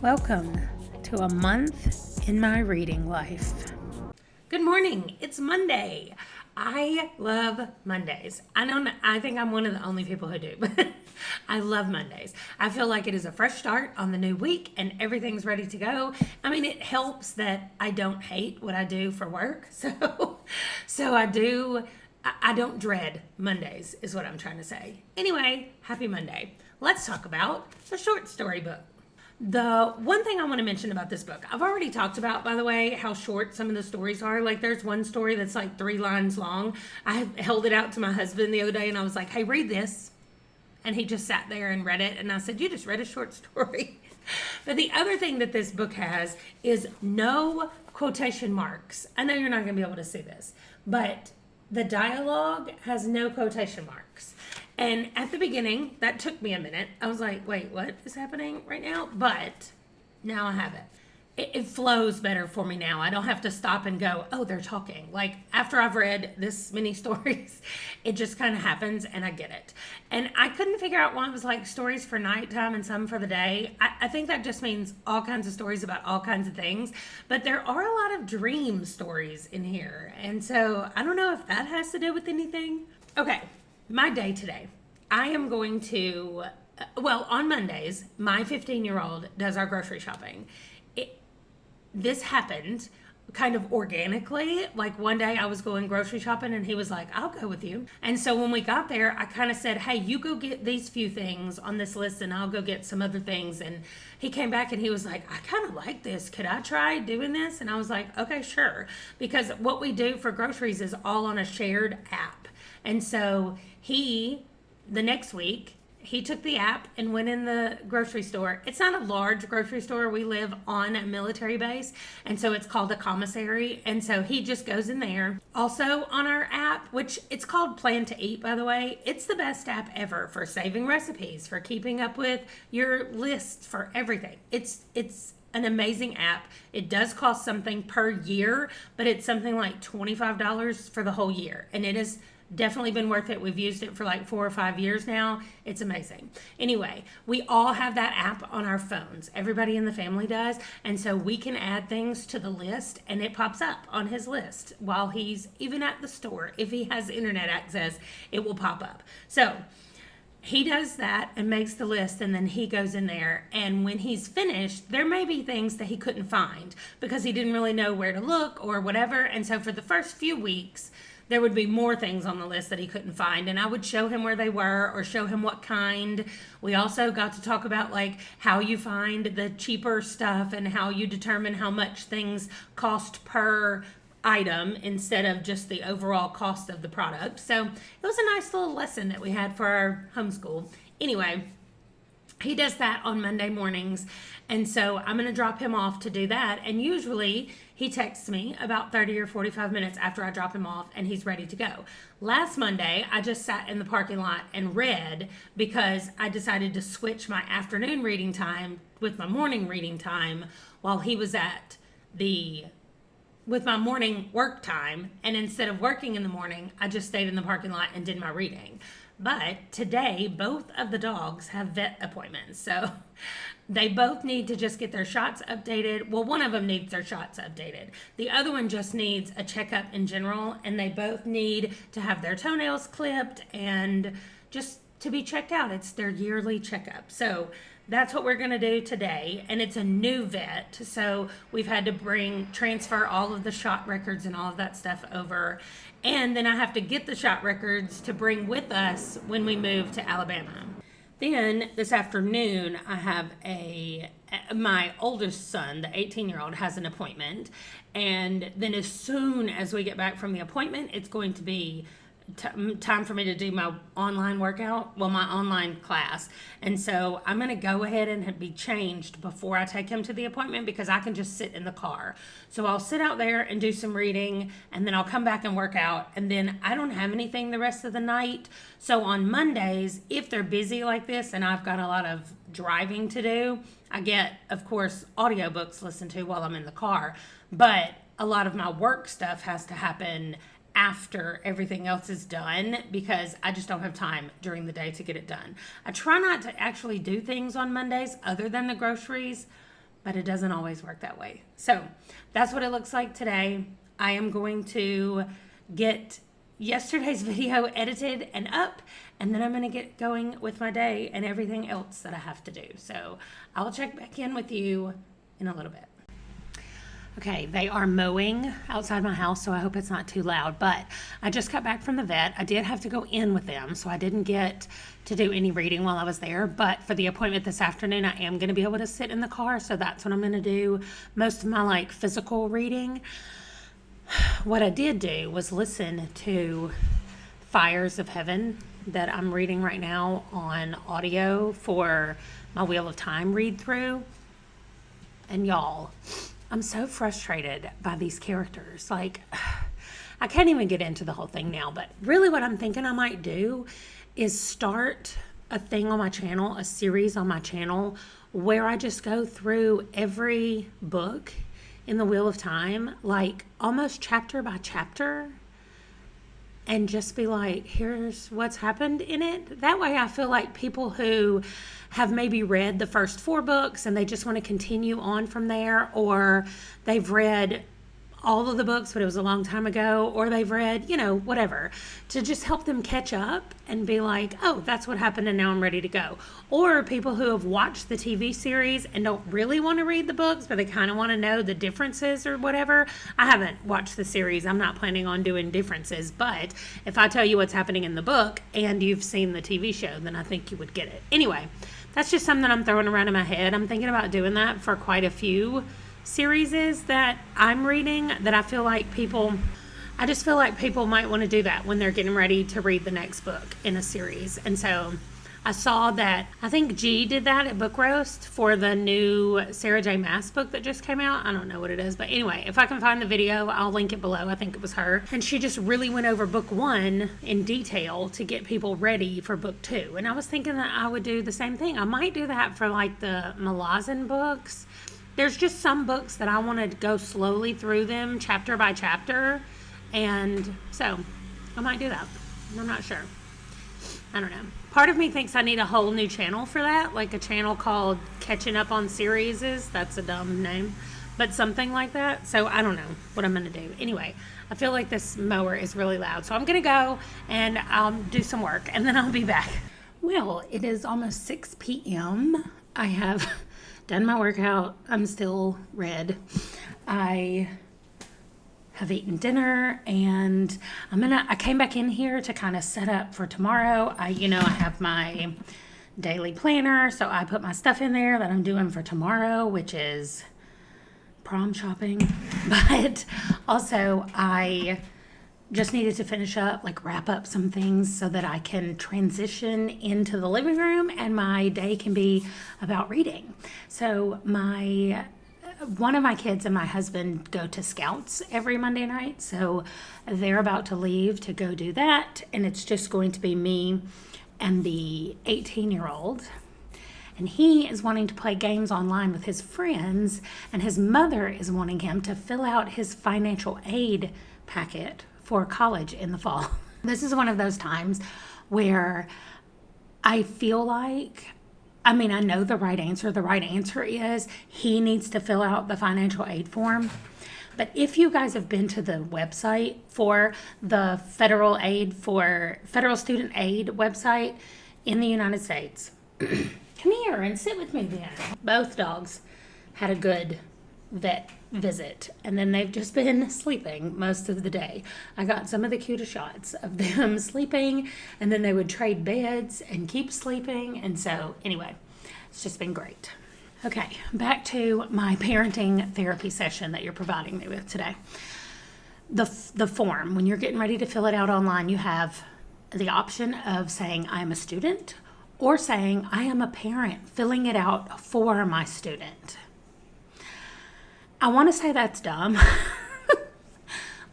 Welcome to a month in my reading life. Good morning. It's Monday. I love Mondays. I think I'm one of the only people who do, but I love Mondays. I feel like it is a fresh start on the new week and everything's ready to go. I mean, it helps that I don't hate what I do for work. So I don't dread Mondays is what I'm trying to say. Anyway, happy Monday. Let's talk about the short story book. The one thing I want to mention about this book, I've already talked about, by the way, how short some of the stories are. Like there's one story that's like 3 lines long. I held it out to my husband the other day and I was like, hey, read this. And he just sat there and read it. And I said, you just read a short story. But the other thing that this book has is no quotation marks. I know you're not going to be able to see this, but the dialogue has no quotation marks. And at the beginning, that took me a minute. I was like, wait, what is happening right now? But now I have it. It flows better for me now. I don't have to stop and go, oh, they're talking. Like after I've read this many stories, it just kind of happens and I get it. And I couldn't figure out why it was like stories for nighttime and some for the day. I think that just means all kinds of stories about all kinds of things. But there are a lot of dream stories in here. And so I don't know if that has to do with anything. Okay. My day today, I am going to, on Mondays, my 15-year-old does our grocery shopping. This happened kind of organically. Like one day I was going grocery shopping and he was like, I'll go with you. And so when we got there, I kind of said, hey, you go get these few things on this list and I'll go get some other things. And he came back and he was like, I kind of like this. Could I try doing this? And I was like, okay, sure. Because what we do for groceries is all on a shared app. And so the next week, he took the app and went in the grocery store. It's not a large grocery store. We live on a military base, and so it's called a commissary. And so he just goes in there. Also on our app, which it's called Plan to Eat, by the way, it's the best app ever for saving recipes, for keeping up with your lists, for everything. It's an amazing app. It does cost something per year, but it's something like $25 for the whole year, and it is definitely been worth it. We've used it for like 4 or 5 years now. It's amazing. Anyway, we all have that app on our phones. Everybody in the family does. And so we can add things to the list and it pops up on his list while he's even at the store. If he has internet access, it will pop up. So he does that and makes the list, and then he goes in there, and when he's finished, there may be things that he couldn't find because he didn't really know where to look or whatever. And so for the first few weeks, there would be more things on the list that he couldn't find, and I would show him where they were or show him what kind. We also got to talk about like how you find the cheaper stuff and how you determine how much things cost per item instead of just the overall cost of the product. So it was a nice little lesson that we had for our homeschool. Anyway, he does that on Monday mornings, and so I'm going to drop him off to do that, and usually he texts me about 30 or 45 minutes after I drop him off, and he's ready to go. Last Monday, I just sat in the parking lot and read because I decided to switch my afternoon reading time with my morning reading time while he was with my morning work time, and instead of working in the morning, I just stayed in the parking lot and did my reading. But today, both of the dogs have vet appointments, so they both need to just get their shots updated. Well, one of them needs their shots updated. The other one just needs a checkup in general, and they both need to have their toenails clipped and just to be checked out. It's their yearly checkup. So that's what we're going to do today, and it's a new vet, so we've had to transfer all of the shot records and all of that stuff over, and then I have to get the shot records to bring with us when we move to Alabama. Then this afternoon, I have my oldest son, the 18-year-old, has an appointment, and then as soon as we get back from the appointment, it's going to be time for me to do my online workout, my online class. And so I'm going to go ahead and be changed before I take him to the appointment because I can just sit in the car. So I'll sit out there and do some reading, and then I'll come back and work out. And then I don't have anything the rest of the night. So on Mondays, if they're busy like this and I've got a lot of driving to do, I get, of course, audiobooks listened to while I'm in the car. But a lot of my work stuff has to happen after everything else is done because I just don't have time during the day to get it done. I try not to actually do things on Mondays other than the groceries, but it doesn't always work that way. So that's what it looks like today. I am going to get yesterday's video edited and up, and then I'm going to get going with my day and everything else that I have to do. So I'll check back in with you in a little bit. Okay, they are mowing outside my house, so I hope it's not too loud, but I just got back from the vet. I did have to go in with them, so I didn't get to do any reading while I was there, but for the appointment this afternoon, I am going to be able to sit in the car, so that's what I'm going to do. Most of my physical reading. What I did do was listen to Fires of Heaven that I'm reading right now on audio for my Wheel of Time read through. And y'all, I'm so frustrated by these characters. I can't even get into the whole thing now, but really what I'm thinking I might do is start a thing on my channel, a series on my channel, where I just go through every book in the Wheel of Time, almost chapter by chapter, and just be here's what's happened in it. That way I feel like people who have maybe read the first 4 books and they just want to continue on from there, or they've read all of the books but it was a long time ago, or they've read, whatever, to just help them catch up and be oh, that's what happened and now I'm ready to go. Or people who have watched the TV series and don't really want to read the books, but they kind of want to know the differences or whatever. I haven't watched the series. I'm not planning on doing differences, but if I tell you what's happening in the book and you've seen the TV show, then I think you would get it. Anyway, that's just something I'm throwing around in my head. I'm thinking about doing that for quite a few series that I'm reading that I just feel like people might want to do that when they're getting ready to read the next book in a series. And so I saw that, I think G did that at Book Roast for the new Sarah J. Maas book that just came out. I don't know what it is, but anyway, if I can find the video, I'll link it below. I think it was her. And she just really went over book 1 in detail to get people ready for book 2. And I was thinking that I would do the same thing. I might do that for the Malazan books. There's just some books that I want to go slowly through them chapter by chapter. And so I might do that. I'm not sure. I don't know. Part of me thinks I need a whole new channel for that, a channel called Catching Up on Series. That's a dumb name, but something like that. So I don't know what I'm going to do. Anyway, I feel like this mower is really loud. So I'm going to go and I'll do some work and then I'll be back. Well, it is almost 6 p.m. I have done my workout. I'm still red. I have eaten dinner and I came back in here to kind of set up for tomorrow. I have my daily planner, so I put my stuff in there that I'm doing for tomorrow, which is prom shopping. But also I just needed to finish up, wrap up some things so that I can transition into the living room and my day can be about reading. So one of my kids and my husband go to Scouts every Monday night, so they're about to leave to go do that, and it's just going to be me and the 18-year-old. And he is wanting to play games online with his friends, and his mother is wanting him to fill out his financial aid packet for college in the fall. This is one of those times where I feel I know the right answer. The right answer is he needs to fill out the financial aid form. But if you guys have been to the website for the federal student aid website in the United States, come here and sit with me then. Both dogs had a good vet visit, and then they've just been sleeping most of the day. I got some of the cutest shots of them sleeping, and then they would trade beds and keep sleeping. And so anyway, it's just been great. Okay, back to my parenting therapy session that you're providing me with today. The form, when you're getting ready to fill it out online, you have the option of saying I'm a student or saying I am a parent filling it out for my student. I want to say that's dumb.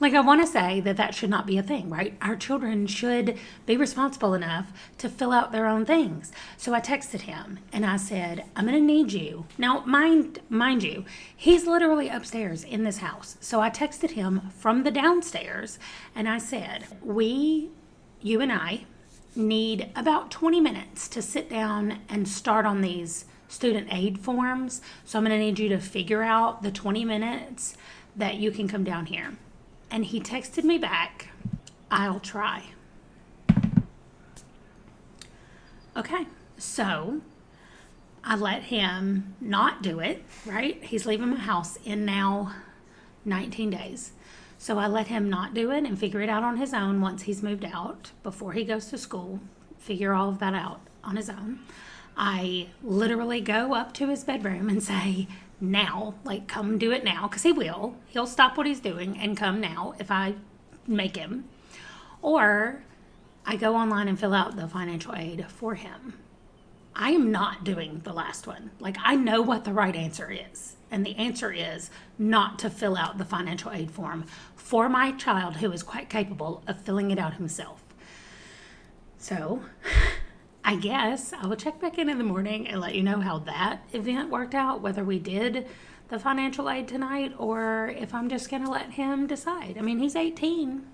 I want to say that should not be a thing, right? Our children should be responsible enough to fill out their own things. So I texted him and I said, I'm going to need you. Now, mind you, he's literally upstairs in this house. So I texted him from the downstairs and I said, you and I need about 20 minutes to sit down and start on these student aid forms. So I'm going to need you to figure out the 20 minutes that you can come down here. And he texted me back, I'll try. Okay, so I let him not do it, right? He's leaving my house in now 19 days. So I let him not do it and figure it out on his own once he's moved out, before he goes to school, figure all of that out on his own. I literally go up to his bedroom and say, now, like, come do it now, because he will. He'll stop what he's doing and come now if I make him. Or I go online and fill out the financial aid for him. I am not doing the last one. Like, I know what the right answer is. And the answer is not to fill out the financial aid form for my child, who is quite capable of filling it out himself. So I guess I will check back in the morning and let you know how that event worked out, whether we did the financial aid tonight or if I'm just going to let him decide. I mean, he's 18.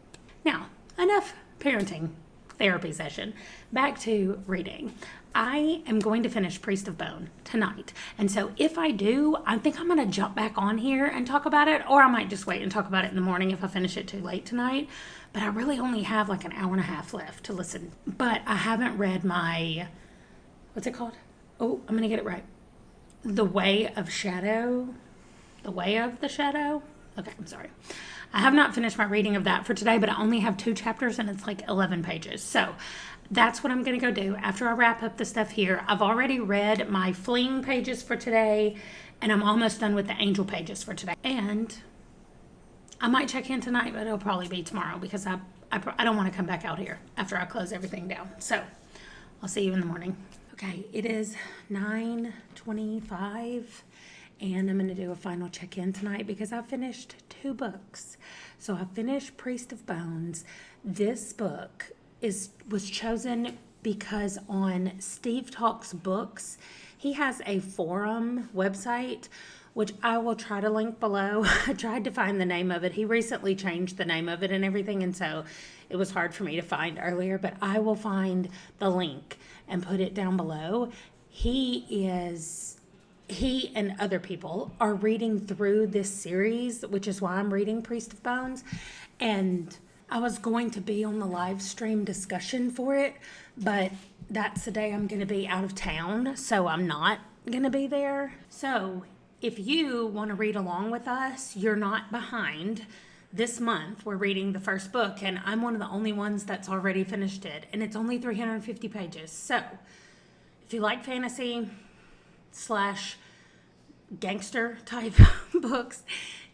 Now, enough parenting therapy session. Back to reading. I am going to finish Priest of Bone tonight. And so if I do, I think I'm going to jump back on here and talk about it, or I might just wait and talk about it in the morning if I finish it too late tonight. But I really only have like an hour and a half left to listen. But I haven't read my, what's it called? Oh, I'm going to get it right. The Way of Shadow. The Way of the Shadow. Okay, I'm sorry. I have not finished my reading of that for today, but I only have 2 chapters and it's like 11 pages. So that's what I'm going to go do after I wrap up the stuff here. I've already read my fleeing pages for today, and I'm almost done with the angel pages for today. And I might check in tonight, but it'll probably be tomorrow because I don't want to come back out here after I close everything down. So I'll see you in the morning. Okay, it is 9:25. And I'm going to do a final check-in tonight because I finished 2 books. So I finished Priest of Bones. This book was chosen because on Steve Talks Books, he has a forum website, which I will try to link below. I tried to find the name of it. He recently changed the name of it and everything, and so it was hard for me to find earlier, but I will find the link and put it down below. He and other people are reading through this series, which is why I'm reading Priest of Bones. And I was going to be on the live stream discussion for it, but that's the day I'm going to be out of town, so I'm not going to be there. So if you want to read along with us, you're not behind. This month, we're reading the first book, and I'm one of the only ones that's already finished it, and it's only 350 pages. So if you like fantasy / gangster type books,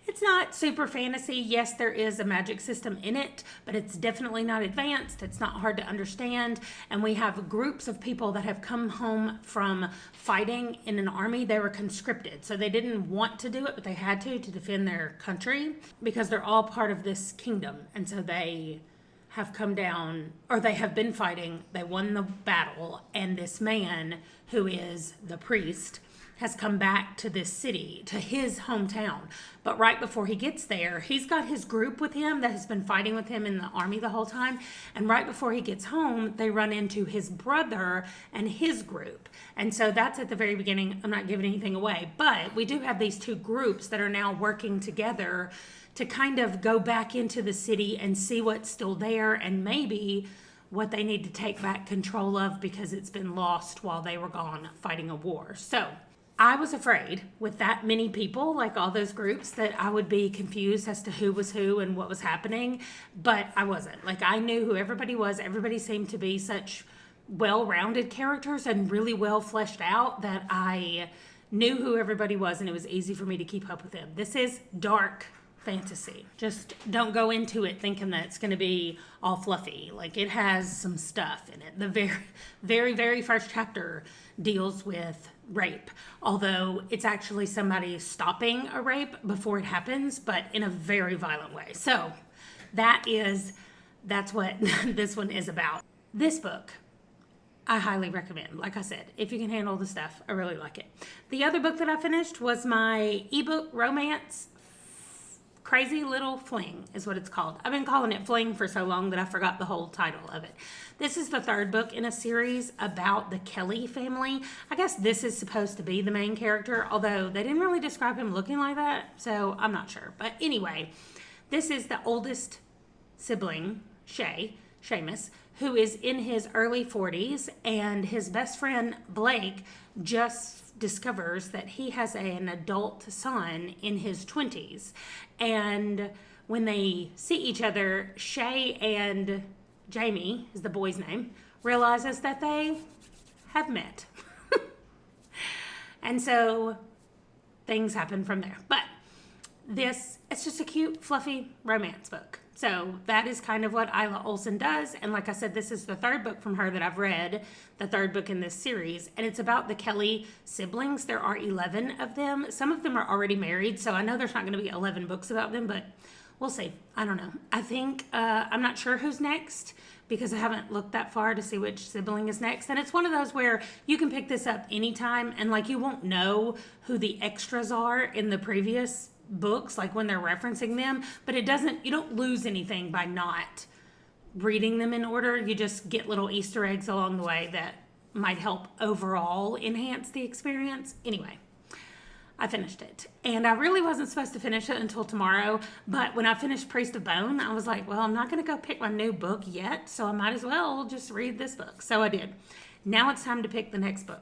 it's not super fantasy. Yes, there is a magic system in it, but it's definitely not advanced. It's not hard to understand. And we have groups of people that have come home from fighting in an army. They were conscripted, so they didn't want to do it, but they had to defend their country because they're all part of this kingdom. And so they have come down, or they have been fighting. They won the battle, and this man who is the priest has come back to this city, to his hometown. But right before he gets there, he's got his group with him that has been fighting with him in the army the whole time. And right before he gets home, they run into his brother and his group. And so that's at the very beginning. I'm not giving anything away, but we do have these 2 groups that are now working together to kind of go back into the city and see what's still there and maybe what they need to take back control of because it's been lost while they were gone fighting a war. So I was afraid with that many people, like all those groups, that I would be confused as to who was who and what was happening, but I wasn't. Like, I knew who everybody was. Everybody seemed to be such well-rounded characters and really well fleshed out that I knew who everybody was, and it was easy for me to keep up with them. This is dark fantasy. Just don't go into it thinking that it's going to be all fluffy. Like, it has some stuff in it. The very first chapter deals with rape, although it's actually somebody stopping a rape before it happens, but in a very violent way. So that's what this one is about. This book I highly recommend. Like I said, if you can handle the stuff, I really like it. The other book that I finished was my ebook romance Crazy Little Fling is what it's called. I've been calling it Fling for so long that I forgot the whole title of it. This is the third book in a series about the Kelly family. I guess this is supposed to be the main character, although they didn't really describe him looking like that, so I'm not sure. But anyway, this is the oldest sibling, Seamus, who is in his early 40s, and his best friend Blake just discovers that he has an adult son in his 20s. And when they see each other, Shay and Jamie is the boy's name, realizes that they have met. And so things happen from there. But it's just a cute, fluffy romance book. So that is kind of what Isla Olsen does. And like I said, this is the third book from her that I've read, the third book in this series. And it's about the Kelly siblings. There are 11 of them. Some of them are already married, so I know there's not going to be 11 books about them, but we'll see. I don't know. I think, I'm not sure who's next because I haven't looked that far to see which sibling is next. And it's one of those where you can pick this up anytime and like you won't know who the extras are in the previous books, like when they're referencing them, but you don't lose anything by not reading them in order. You just get little Easter eggs along the way that might help overall enhance the experience. Anyway, I finished it, and I really wasn't supposed to finish it until tomorrow, but when I finished Priest of Bone, I was like, well, I'm not going to go pick my new book yet, so I might as well just read this book. So I did. Now it's time to pick the next book.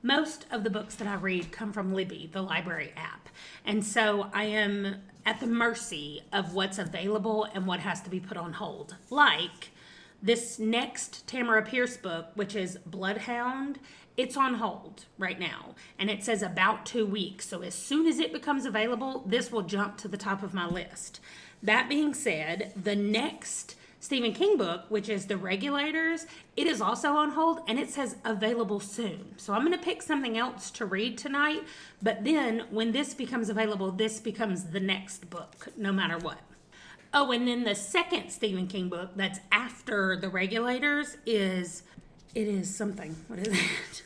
Most of the books that I read come from Libby, the library app. And so I am at the mercy of what's available and what has to be put on hold. Like this next Tamara Pierce book, which is Bloodhound, it's on hold right now. And it says about 2 weeks. So as soon as it becomes available, this will jump to the top of my list. That being said, the next Stephen King book, which is The Regulators, it is also on hold and it says available soon. So I'm going to pick something else to read tonight, but then when this becomes available, this becomes the next book, no matter what. Oh, and then the second Stephen King book that's after The Regulators is something. What is it?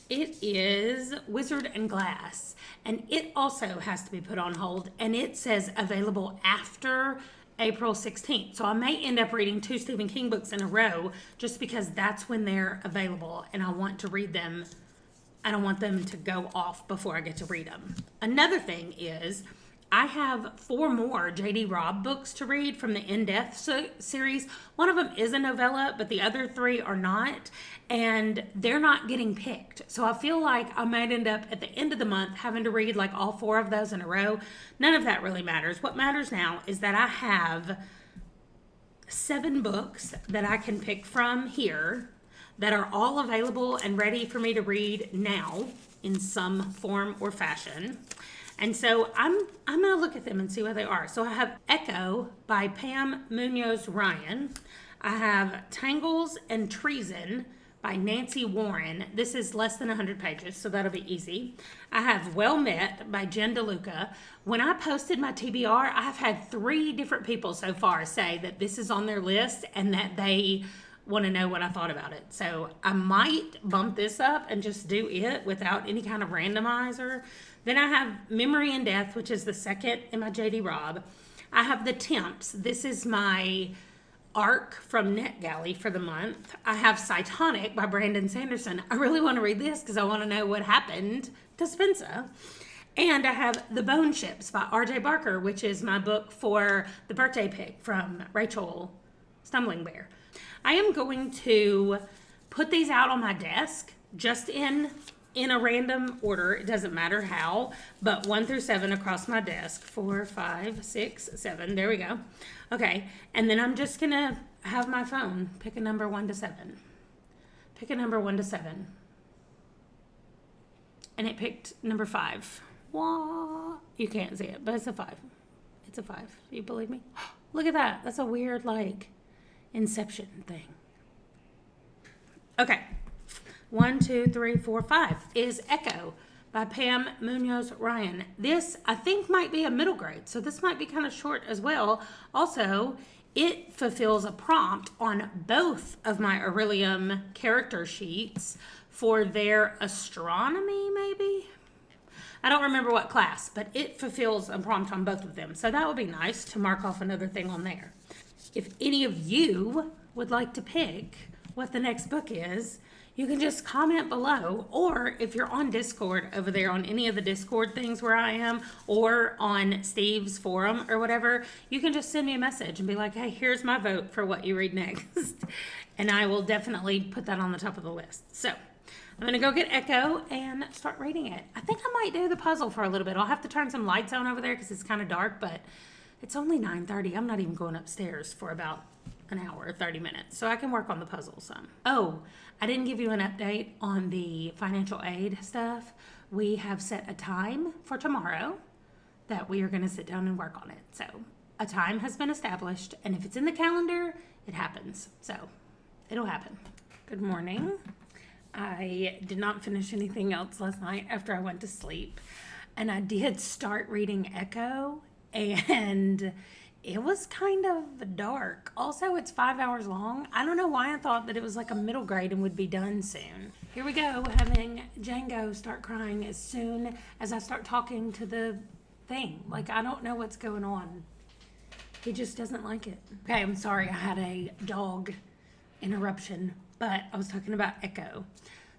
It is Wizard and Glass, and it also has to be put on hold, and it says available after April 16th. So I may end up reading 2 Stephen King books in a row just because that's when they're available and I want to read them. I don't want them to go off before I get to read them. Another thing is I have 4 more J.D. Robb books to read from the In Death series. One of them is a novella, but the other 3 are not, and they're not getting picked. So I feel like I might end up at the end of the month having to read like all 4 of those in a row. None of that really matters. What matters now is that I have 7 books that I can pick from here that are all available and ready for me to read now in some form or fashion. And so I'm going to look at them and see what they are. So I have Echo by Pam Munoz Ryan. I have Tangles and Treason by Nancy Warren. This is less than 100 pages, so that'll be easy. I have Well Met by Jen DeLuca. When I posted my TBR, I've had 3 different people so far say that this is on their list and that they want to know what I thought about it. So I might bump this up and just do it without any kind of randomizer. Then I have Memory and Death, which is the second in my J.D. Robb. I have The Temps. This is my arc from NetGalley for the month. I have Cytonic by Brandon Sanderson. I really want to read this because I want to know what happened to Spencer. And I have The Bone Ships by R.J. Barker, which is my book for the birthday pick from Rachel Stumbling Bear. I am going to put these out on my desk just in a random order. It doesn't matter how, but 1 through 7 across my desk. 4, 5, 6, 7. There we go. Okay. And then I'm just going to have my phone pick a number 1 to 7. Pick a number 1 to 7. And it picked number 5. Wah. You can't see it, but it's a 5. It's a 5. Do you believe me? Look at that. That's a weird, like, Inception thing. Okay. 1, 2, 3, 4, 5 is Echo by Pam Munoz Ryan. This, I think, might be a middle grade, so this might be kind of short as well. Also, it fulfills a prompt on both of my Aurelium character sheets for their astronomy, maybe? I don't remember what class, but it fulfills a prompt on both of them. So that would be nice to mark off another thing on there. If any of you would like to pick what the next book is, you can just comment below, or if you're on Discord over there on any of the Discord things where I am, or on Steve's forum or whatever, you can just send me a message and be like, hey, here's my vote for what you read next. And I will definitely put that on the top of the list. So I'm going to go get Echo and start reading it. I think I might do the puzzle for a little bit. I'll have to turn some lights on over there because it's kind of dark, but it's only 9:30. I'm not even going upstairs for about an hour, 30 minutes. So I can work on the puzzle some. Oh, I didn't give you an update on the financial aid stuff. We have set a time for tomorrow that we are going to sit down and work on it. So a time has been established, and if it's in the calendar, it happens. So it'll happen. Good morning. I did not finish anything else last night after I went to sleep, and I did start reading Echo, and it was kind of dark. Also, it's 5 hours long. I don't know why I thought that it was like a middle grade and would be done soon. Here we go, having Django start crying as soon as I start talking to the thing. Like, I don't know what's going on. He just doesn't like it. Okay, I'm sorry I had a dog interruption, but I was talking about Echo.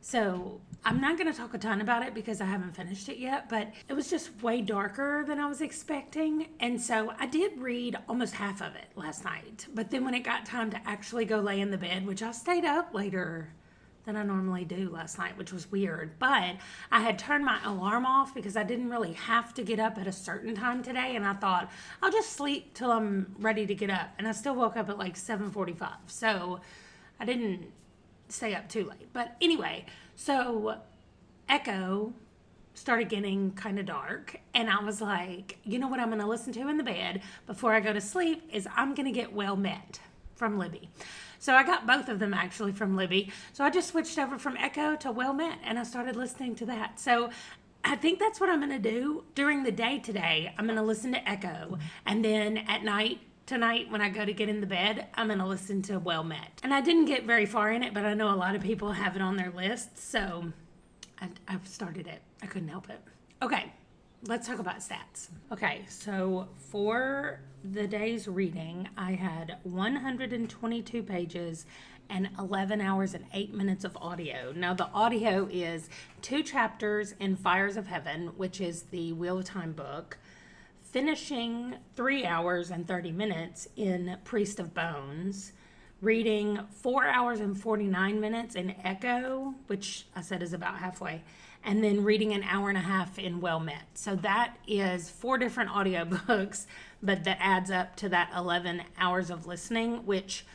So I'm not going to talk a ton about it because I haven't finished it yet, but it was just way darker than I was expecting. And so I did read almost half of it last night. But then when it got time to actually go lay in the bed, which I stayed up later than I normally do last night, which was weird. But I had turned my alarm off because I didn't really have to get up at a certain time today. And I thought, I'll just sleep till I'm ready to get up. And I still woke up at like 7:45. So I didn't stay up too late. But anyway, so Echo started getting kind of dark, and I was like, you know what I'm going to listen to in the bed before I go to sleep is I'm going to get Well Met from Libby. So I got both of them actually from Libby. So I just switched over from Echo to Well Met, and I started listening to that. So I think that's what I'm going to do during the day today. I'm going to listen to Echo, and then at night, tonight, when I go to get in the bed, I'm going to listen to Well Met. And I didn't get very far in it, but I know a lot of people have it on their list, so I've started it. I couldn't help it. Okay, let's talk about stats. Okay, so for the day's reading, I had 122 pages and 11 hours and 8 minutes of audio. Now, the audio is 2 chapters in Fires of Heaven, which is the Wheel of Time book, finishing 3 hours and 30 minutes in Priest of Bones, reading 4 hours and 49 minutes in Echo, which I said is about halfway, and then reading an hour and a half in Well Met. So that is 4 different audiobooks, but that adds up to that 11 hours of listening, which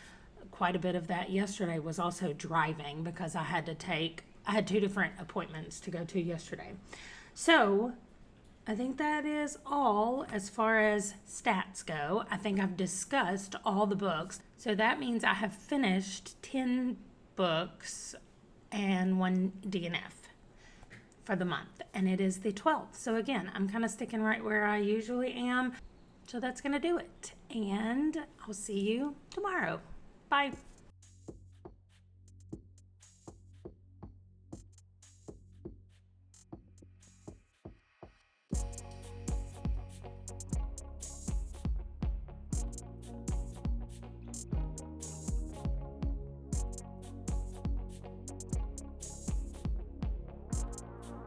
quite a bit of that yesterday was also driving because I had 2 different appointments to go to yesterday. So I think that is all as far as stats go. I think I've discussed all the books. So that means I have finished 10 books and 1 DNF for the month. And it is the 12th. So again, I'm kind of sticking right where I usually am. So that's going to do it. And I'll see you tomorrow. Bye.